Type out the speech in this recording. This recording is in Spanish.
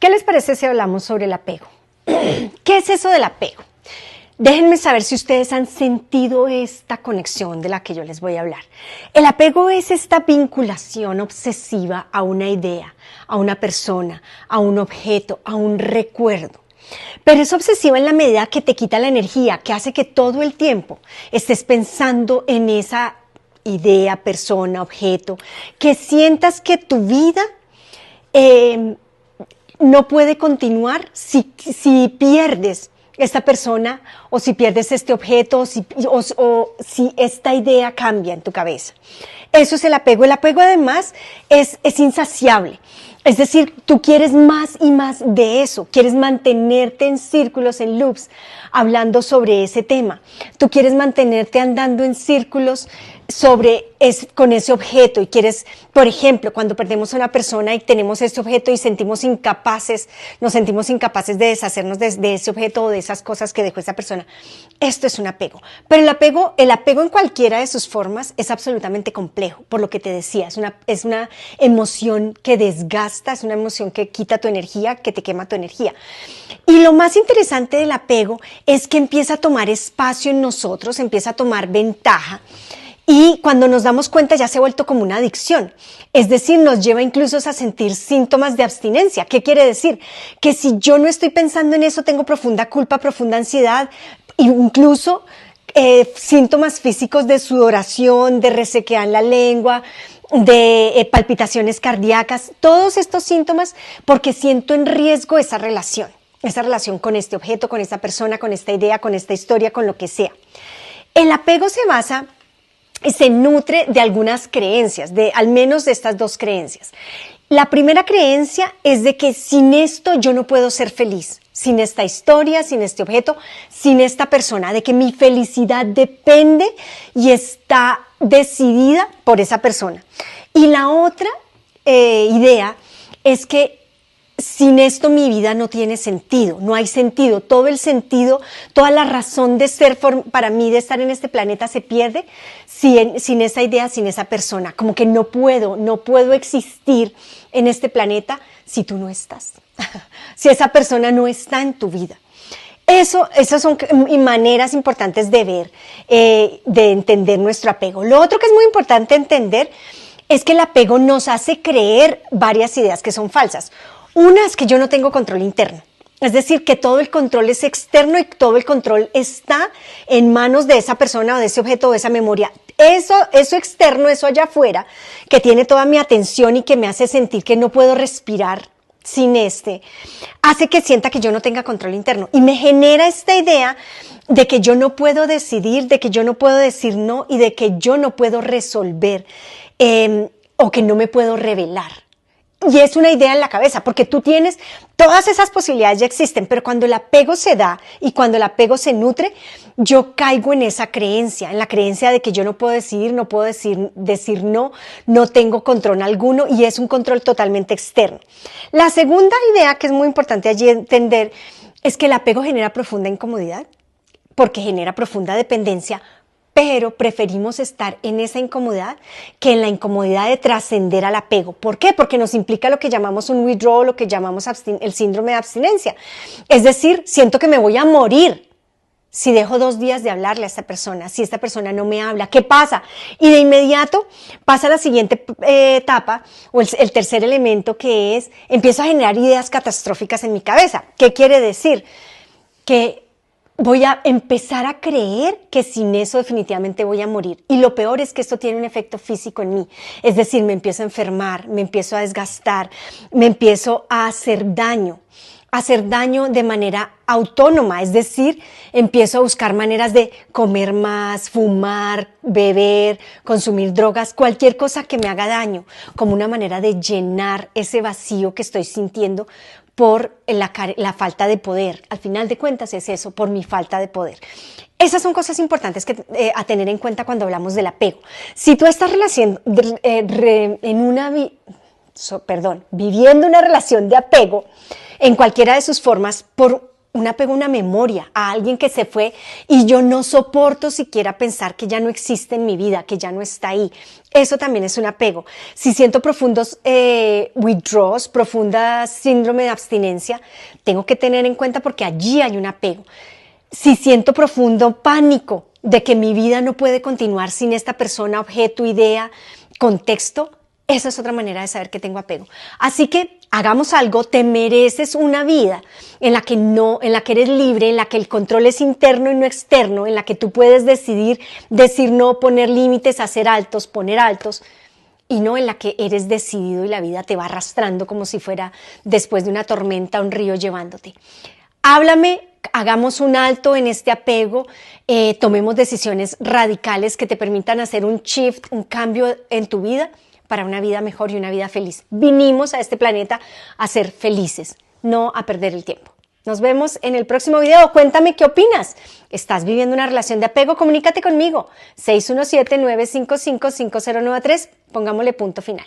¿Qué les parece si hablamos sobre el apego? ¿Qué es eso del apego? Déjenme saber si ustedes han sentido esta conexión de la que yo les voy a hablar. El apego es esta vinculación obsesiva a una idea, a una persona, a un objeto, a un recuerdo. Pero es obsesiva en la medida que te quita la energía, que hace que todo el tiempo estés pensando en esa idea, persona, objeto, que sientas que tu vida no puede continuar si pierdes esta persona o si pierdes este objeto o si esta idea cambia en tu cabeza. Eso es el apego. El apego además es insaciable. Es decir, tú quieres más y más de eso, quieres mantenerte en círculos, en loops, hablando sobre ese tema. Tú quieres mantenerte andando en círculos con ese objeto y quieres, por ejemplo, cuando perdemos a una persona y tenemos ese objeto y nos sentimos incapaces de deshacernos de ese objeto o de esas cosas que dejó esa persona. Esto es un apego. Pero el apego en cualquiera de sus formas es absolutamente complejo, por lo que te decía, es una emoción que desgasta, es una emoción que quita tu energía, que te quema tu energía. Y lo más interesante del apego es que empieza a tomar espacio en nosotros, empieza a tomar ventaja. Y cuando nos damos cuenta ya se ha vuelto como una adicción. Es decir, nos lleva incluso a sentir síntomas de abstinencia. ¿Qué quiere decir? Que si yo no estoy pensando en eso, tengo profunda culpa, profunda ansiedad, incluso síntomas físicos de sudoración, de resequedad en la lengua, de palpitaciones cardíacas. Todos estos síntomas porque siento en riesgo esa relación con este objeto, con esta persona, con esta idea, con esta historia, con lo que sea. El apego se nutre de algunas creencias, al menos de estas dos creencias. La primera creencia es de que sin esto yo no puedo ser feliz, sin esta historia, sin este objeto, sin esta persona, de que mi felicidad depende y está decidida por esa persona. Y la otra idea es que sin esto mi vida no tiene sentido, no hay sentido, todo el sentido, toda la razón de ser para mí, de estar en este planeta se pierde sin esa idea, sin esa persona, como que no puedo existir en este planeta si tú no estás, si esa persona no está en tu vida. Esas son maneras importantes de ver, de entender nuestro apego. Lo otro que es muy importante entender es que el apego nos hace creer varias ideas que son falsas. Una es que yo no tengo control interno, es decir, que todo el control es externo y todo el control está en manos de esa persona o de ese objeto o de esa memoria. Eso externo, eso allá afuera, que tiene toda mi atención y que me hace sentir que no puedo respirar sin hace que sienta que yo no tenga control interno y me genera esta idea de que yo no puedo decidir, de que yo no puedo decir no y de que yo no puedo resolver o que no me puedo revelar. Y es una idea en la cabeza, porque tú tienes, todas esas posibilidades ya existen, pero cuando el apego se da y cuando el apego se nutre, yo caigo en esa creencia, en la creencia de que yo no puedo decidir, no puedo decir no, no tengo control alguno y es un control totalmente externo. La segunda idea que es muy importante allí entender es que el apego genera profunda incomodidad, porque genera profunda dependencia, pero preferimos estar en esa incomodidad que en la incomodidad de trascender al apego. ¿Por qué? Porque nos implica lo que llamamos un withdrawal, lo que llamamos el síndrome de abstinencia. Es decir, siento que me voy a morir si dejo 2 días de hablarle a esta persona, si esta persona no me habla. ¿Qué pasa? Y de inmediato pasa la siguiente etapa o el tercer elemento, que es, empiezo a generar ideas catastróficas en mi cabeza. ¿Qué quiere decir? Que voy a empezar a creer que sin eso definitivamente voy a morir. Y lo peor es que esto tiene un efecto físico en mí. Es decir, me empiezo a enfermar, me empiezo a desgastar, me empiezo a hacer daño de manera autónoma. Es decir, empiezo a buscar maneras de comer más, fumar, beber, consumir drogas, cualquier cosa que me haga daño, como una manera de llenar ese vacío que estoy sintiendo por la falta de poder. Al final de cuentas es eso, por mi falta de poder. Esas son cosas importantes a tener en cuenta cuando hablamos del apego. Si tú estás viviendo una relación de apego en cualquiera de sus formas por un apego a una memoria, a alguien que se fue y yo no soporto siquiera pensar que ya no existe en mi vida, que ya no está ahí. Eso también es un apego. Si siento profundos withdrawals, profunda síndrome de abstinencia, tengo que tener en cuenta porque allí hay un apego. Si siento profundo pánico de que mi vida no puede continuar sin esta persona, objeto, idea, contexto, esa es otra manera de saber que tengo apego. Así que hagamos algo, te mereces una vida en la que eres libre, en la que el control es interno y no externo, en la que tú puedes decidir, decir no, poner límites, hacer altos, poner altos, y no en la que eres decidido y la vida te va arrastrando como si fuera después de una tormenta, un río llevándote. Háblame, hagamos un alto en este apego, tomemos decisiones radicales que te permitan hacer un shift, un cambio en tu vida para una vida mejor y una vida feliz. Vinimos a este planeta a ser felices, no a perder el tiempo. Nos vemos en el próximo video. Cuéntame qué opinas. ¿Estás viviendo una relación de apego? Comunícate conmigo. 617-955-5093. Pongámosle punto final.